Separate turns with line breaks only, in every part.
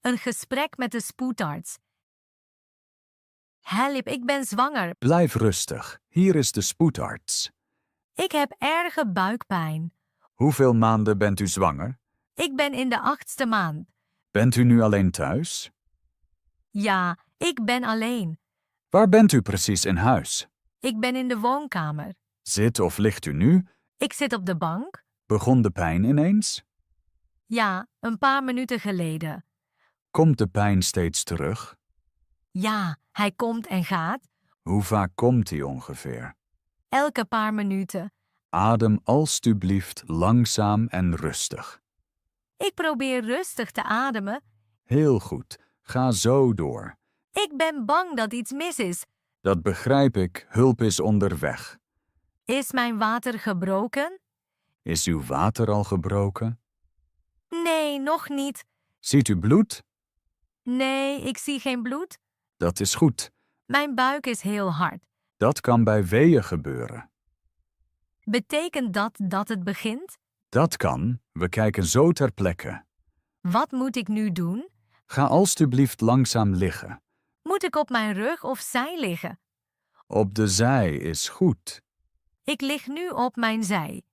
Een gesprek met de spoedarts. Help, ik ben zwanger.
Blijf rustig, hier is de spoedarts.
Ik heb erge buikpijn.
Hoeveel maanden bent u zwanger?
Ik ben in de 8e maand.
Bent u nu alleen thuis?
Ja, ik ben alleen.
Waar bent u precies in huis?
Ik ben in de woonkamer.
Zit of ligt u nu?
Ik zit op de bank.
Begon de pijn ineens?
Ja, een paar minuten geleden.
Komt de pijn steeds terug?
Ja, hij komt en gaat.
Hoe vaak komt die ongeveer?
Elke paar minuten.
Adem alstublieft langzaam en rustig.
Ik probeer rustig te ademen.
Heel goed, ga zo door.
Ik ben bang dat iets mis is.
Dat begrijp ik, hulp is onderweg.
Is mijn water gebroken?
Is uw water al gebroken?
Nee, nog niet.
Ziet u bloed?
Nee, ik zie geen bloed.
Dat is goed.
Mijn buik is heel hard.
Dat kan bij weeën gebeuren.
Betekent dat het begint?
Dat kan, we kijken zo ter plekke.
Wat moet ik nu doen?
Ga alstublieft langzaam liggen.
Moet ik op mijn rug of zij liggen?
Op de zij is goed.
Ik lig nu op mijn zij.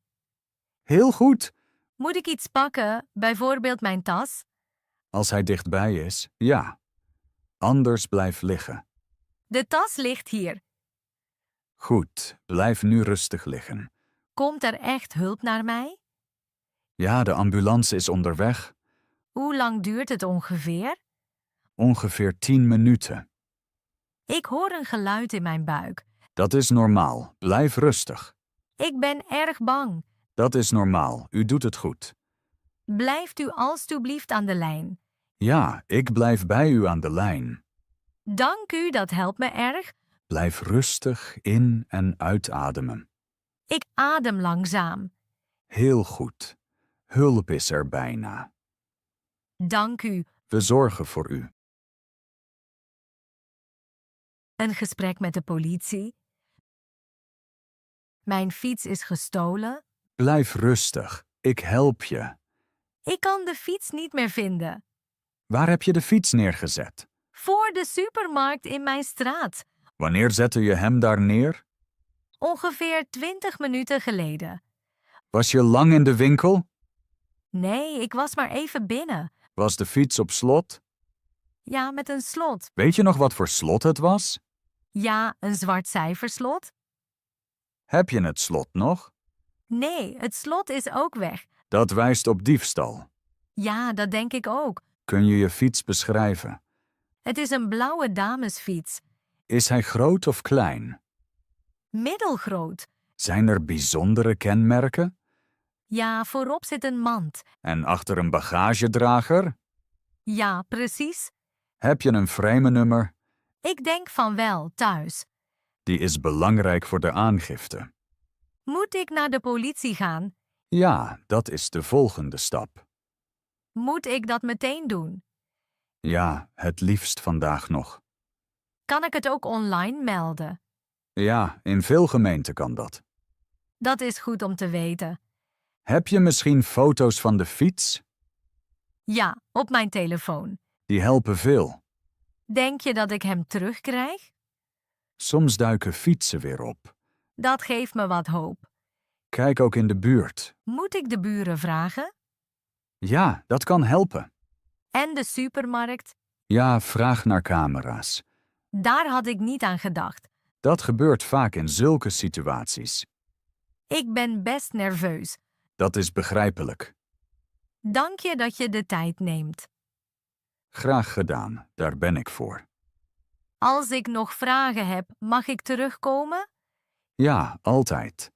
Heel goed.
Moet ik iets pakken, bijvoorbeeld mijn tas?
Als hij dichtbij is, ja. Anders blijf liggen.
De tas ligt hier.
Goed, blijf nu rustig liggen.
Komt er echt hulp naar mij?
Ja, de ambulance is onderweg.
Hoe lang duurt het ongeveer?
Ongeveer 10 minuten.
Ik hoor een geluid in mijn buik.
Dat is normaal. Blijf rustig.
Ik ben erg bang.
Dat is normaal. U doet het goed.
Blijft u alstublieft aan de lijn.
Ja, ik blijf bij u aan de lijn.
Dank u, dat helpt me erg.
Blijf rustig in- en uitademen.
Ik adem langzaam.
Heel goed. Hulp is er bijna.
Dank u.
We zorgen voor u.
Een gesprek met de politie. Mijn fiets is gestolen.
Blijf rustig. Ik help je.
Ik kan de fiets niet meer vinden.
Waar heb je de fiets neergezet?
Voor de supermarkt in mijn straat.
Wanneer zette je hem daar neer?
Ongeveer 20 minuten geleden.
Was je lang in de winkel?
Nee, ik was maar even binnen.
Was de fiets op slot?
Ja, met een slot.
Weet je nog wat voor slot het was?
Ja, een zwart cijferslot.
Heb je het slot nog?
Nee, het slot is ook weg.
Dat wijst op diefstal.
Ja, dat denk ik ook.
Kun je je fiets beschrijven?
Het is een blauwe damesfiets.
Is hij groot of klein?
Middelgroot.
Zijn er bijzondere kenmerken?
Ja, voorop zit een mand.
En achter een bagagedrager?
Ja, precies.
Heb je een frame-nummer?
Ik denk van wel, thuis.
Die is belangrijk voor de aangifte.
Moet ik naar de politie gaan?
Ja, dat is de volgende stap.
Moet ik dat meteen doen?
Ja, het liefst vandaag nog.
Kan ik het ook online melden?
Ja, in veel gemeenten kan dat.
Dat is goed om te weten.
Heb je misschien foto's van de fiets?
Ja, op mijn telefoon.
Die helpen veel.
Denk je dat ik hem terugkrijg?
Soms duiken fietsen weer op.
Dat geeft me wat hoop.
Kijk ook in de buurt.
Moet ik de buren vragen?
Ja, dat kan helpen.
En de supermarkt?
Ja, vraag naar camera's.
Daar had ik niet aan gedacht.
Dat gebeurt vaak in zulke situaties.
Ik ben best nerveus.
Dat is begrijpelijk.
Dank je dat je de tijd neemt.
Graag gedaan, daar ben ik voor.
Als ik nog vragen heb, mag ik terugkomen?
Ja, altijd.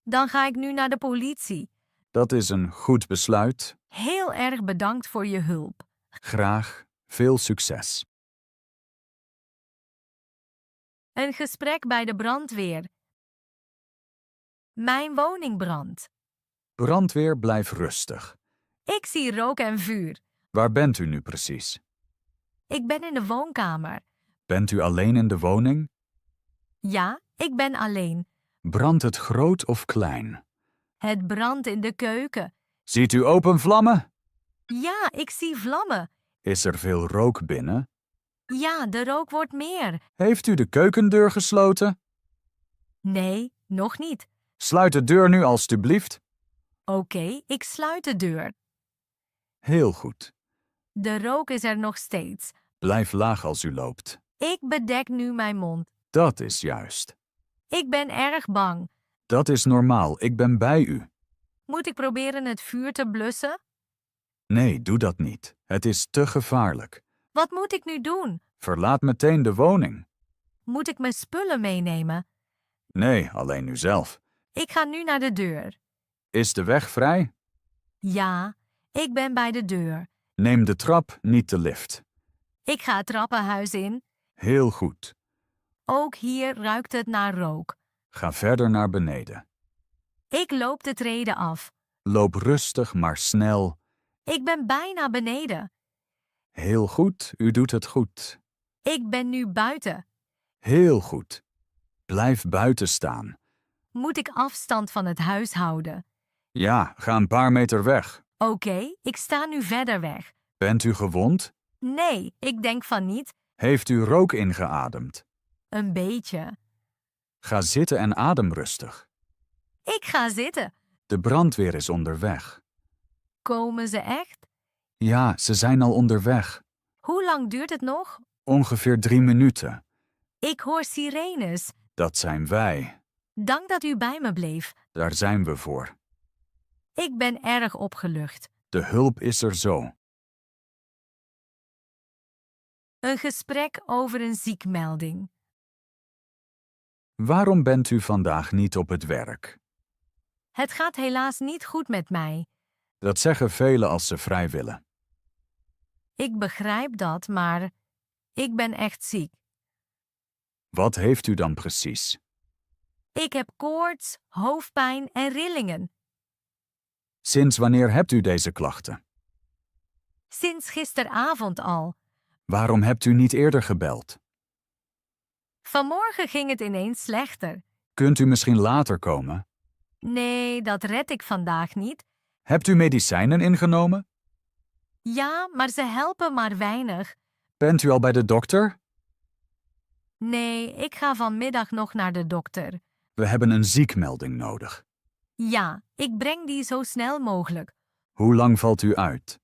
Dan ga ik nu naar de politie.
Dat is een goed besluit.
Heel erg bedankt voor je hulp.
Graag, veel succes.
Een gesprek bij de brandweer. Mijn woning brandt.
Brandweer, blijf rustig.
Ik zie rook en vuur.
Waar bent u nu precies?
Ik ben in de woonkamer.
Bent u alleen in de woning?
Ja, ik ben alleen.
Brandt het groot of klein?
Het brandt in de keuken.
Ziet u open vlammen?
Ja, ik zie vlammen.
Is er veel rook binnen?
Ja, de rook wordt meer.
Heeft u de keukendeur gesloten?
Nee, nog niet.
Sluit de deur nu alstublieft.
Oké, ik sluit de deur.
Heel goed.
De rook is er nog steeds.
Blijf laag als u loopt.
Ik bedek nu mijn mond.
Dat is juist.
Ik ben erg bang.
Dat is normaal, ik ben bij u.
Moet ik proberen het vuur te blussen?
Nee, doe dat niet. Het is te gevaarlijk.
Wat moet ik nu doen?
Verlaat meteen de woning.
Moet ik mijn spullen meenemen?
Nee, alleen uzelf.
Ik ga nu naar de deur.
Is de weg vrij?
Ja, ik ben bij de deur.
Neem de trap, niet de lift.
Ik ga het trappenhuis in.
Heel goed.
Ook hier ruikt het naar rook.
Ga verder naar beneden.
Ik loop de treden af.
Loop rustig, maar snel.
Ik ben bijna beneden.
Heel goed, u doet het goed.
Ik ben nu buiten.
Heel goed. Blijf buiten staan.
Moet ik afstand van het huis houden?
Ja, ga een paar meter weg.
Oké, ik sta nu verder weg.
Bent u gewond?
Nee, ik denk van niet.
Heeft u rook ingeademd?
Een beetje.
Ga zitten en adem rustig.
Ik ga zitten.
De brandweer is onderweg.
Komen ze echt?
Ja, ze zijn al onderweg.
Hoe lang duurt het nog?
Ongeveer 3 minuten.
Ik hoor sirenes.
Dat zijn wij.
Dank dat u bij me bleef.
Daar zijn we voor.
Ik ben erg opgelucht.
De hulp is er zo.
Een gesprek over een ziekmelding.
Waarom bent u vandaag niet op het werk?
Het gaat helaas niet goed met mij.
Dat zeggen velen als ze vrij willen.
Ik begrijp dat, maar ik ben echt ziek.
Wat heeft u dan precies?
Ik heb koorts, hoofdpijn en rillingen.
Sinds wanneer hebt u deze klachten?
Sinds gisteravond al.
Waarom hebt u niet eerder gebeld?
Vanmorgen ging het ineens slechter.
Kunt u misschien later komen?
Nee, dat red ik vandaag niet.
Hebt u medicijnen ingenomen?
Ja, maar ze helpen maar weinig.
Bent u al bij de dokter?
Nee, ik ga vanmiddag nog naar de dokter.
We hebben een ziekmelding nodig.
Ja, ik breng die zo snel mogelijk.
Hoe lang valt u uit?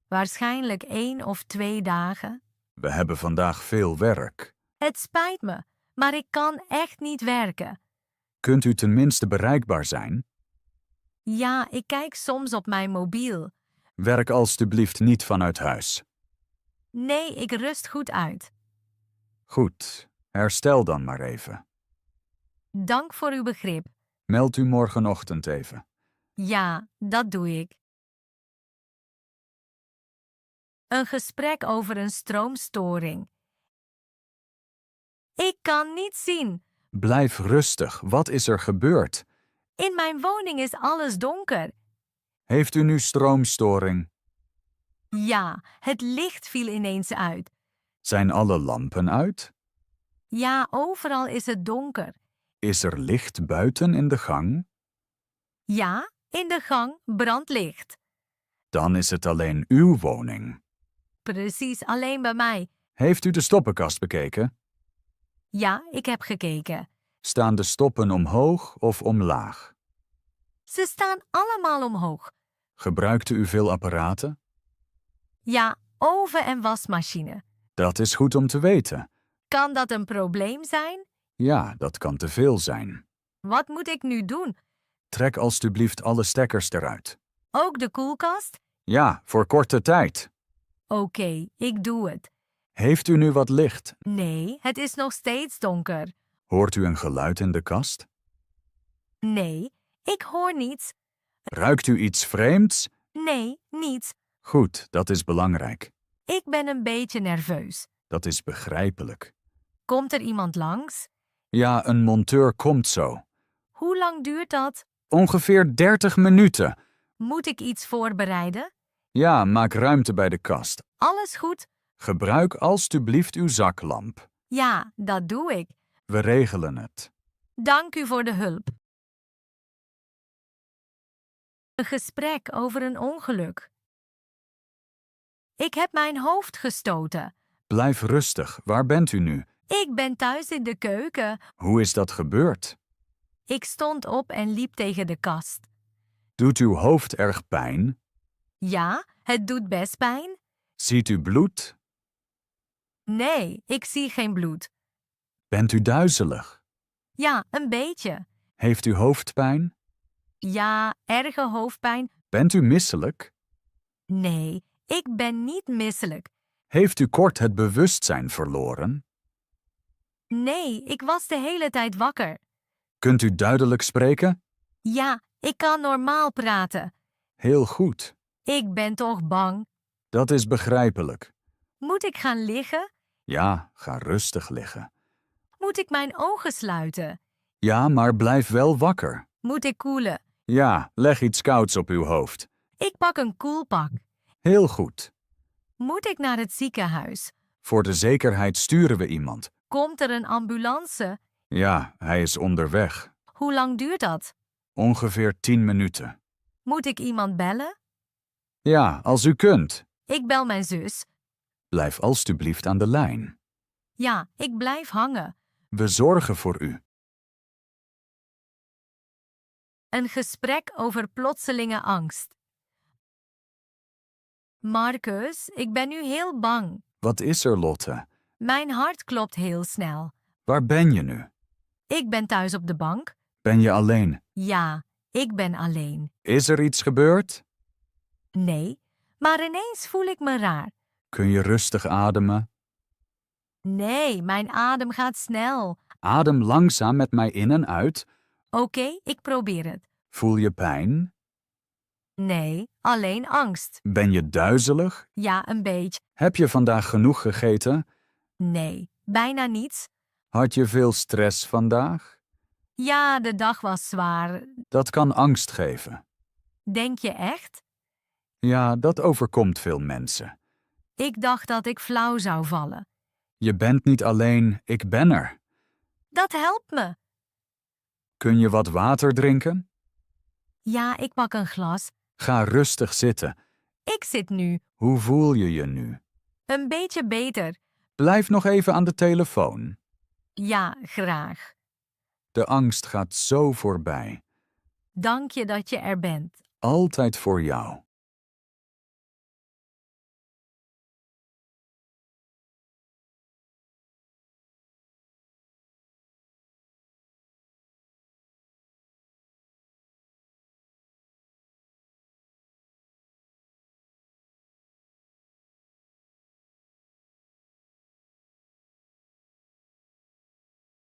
Waarschijnlijk 1 of 2 dagen.
We hebben vandaag veel werk.
Het spijt me, maar ik kan echt niet werken.
Kunt u tenminste bereikbaar zijn?
Ja, ik kijk soms op mijn mobiel.
Werk alstublieft niet vanuit huis.
Nee, ik rust goed uit.
Goed, herstel dan maar even.
Dank voor uw begrip.
Meld u morgenochtend even.
Ja, dat doe ik. Een gesprek over een stroomstoring. Ik kan niet zien.
Blijf rustig, wat is er gebeurd?
In mijn woning is alles donker.
Heeft u nu stroomstoring?
Ja, het licht viel ineens uit.
Zijn alle lampen uit?
Ja, overal is het donker.
Is er licht buiten in de gang?
Ja, in de gang brandt licht.
Dan is het alleen uw woning.
Precies alleen bij mij.
Heeft u de stoppenkast bekeken?
Ja, ik heb gekeken.
Staan de stoppen omhoog of omlaag?
Ze staan allemaal omhoog.
Gebruikt u veel apparaten?
Ja, oven en wasmachine.
Dat is goed om te weten.
Kan dat een probleem zijn?
Ja, dat kan te veel zijn.
Wat moet ik nu doen?
Trek alstublieft alle stekkers eruit.
Ook de koelkast?
Ja, voor korte tijd.
Oké, ik doe het.
Heeft u nu wat licht?
Nee, het is nog steeds donker.
Hoort u een geluid in de kast?
Nee, ik hoor niets.
Ruikt u iets vreemds?
Nee, niets.
Goed, dat is belangrijk.
Ik ben een beetje nerveus.
Dat is begrijpelijk.
Komt er iemand langs?
Ja, een monteur komt zo.
Hoe lang duurt dat?
Ongeveer 30 minuten.
Moet ik iets voorbereiden?
Ja, maak ruimte bij de kast.
Alles goed?
Gebruik alstublieft uw zaklamp.
Ja, dat doe ik.
We regelen het.
Dank u voor de hulp. Een gesprek over een ongeluk. Ik heb mijn hoofd gestoten.
Blijf rustig. Waar bent u nu?
Ik ben thuis in de keuken.
Hoe is dat gebeurd?
Ik stond op en liep tegen de kast.
Doet uw hoofd erg pijn?
Ja, het doet best pijn.
Ziet u bloed?
Nee, ik zie geen bloed.
Bent u duizelig?
Ja, een beetje.
Heeft u hoofdpijn?
Ja, erge hoofdpijn.
Bent u misselijk?
Nee, ik ben niet misselijk.
Heeft u kort het bewustzijn verloren?
Nee, ik was de hele tijd wakker.
Kunt u duidelijk spreken?
Ja, ik kan normaal praten.
Heel goed.
Ik ben toch bang.
Dat is begrijpelijk.
Moet ik gaan liggen?
Ja, ga rustig liggen.
Moet ik mijn ogen sluiten?
Ja, maar blijf wel wakker.
Moet ik koelen?
Ja, leg iets kouds op uw hoofd.
Ik pak een koelpak.
Heel goed.
Moet ik naar het ziekenhuis?
Voor de zekerheid sturen we iemand.
Komt er een ambulance?
Ja, hij is onderweg.
Hoe lang duurt dat?
Ongeveer 10 minuten.
Moet ik iemand bellen?
Ja, als u kunt.
Ik bel mijn zus.
Blijf alstublieft aan de lijn.
Ja, ik blijf hangen.
We zorgen voor u.
Een gesprek over plotselinge angst. Marcus, ik ben nu heel bang.
Wat is er, Lotte?
Mijn hart klopt heel snel.
Waar ben je nu?
Ik ben thuis op de bank.
Ben je alleen?
Ja, ik ben alleen.
Is er iets gebeurd?
Nee, maar ineens voel ik me raar.
Kun je rustig ademen?
Nee, mijn adem gaat snel.
Adem langzaam met mij in en uit.
Oké, ik probeer het.
Voel je pijn?
Nee, alleen angst.
Ben je duizelig?
Ja, een beetje.
Heb je vandaag genoeg gegeten?
Nee, bijna niets.
Had je veel stress vandaag?
Ja, de dag was zwaar.
Dat kan angst geven.
Denk je echt?
Ja, dat overkomt veel mensen.
Ik dacht dat ik flauw zou vallen.
Je bent niet alleen, ik ben er.
Dat helpt me.
Kun je wat water drinken?
Ja, ik pak een glas.
Ga rustig zitten.
Ik zit nu.
Hoe voel je je nu?
Een beetje beter.
Blijf nog even aan de telefoon.
Ja, graag.
De angst gaat zo voorbij.
Dank je dat je er bent.
Altijd voor jou.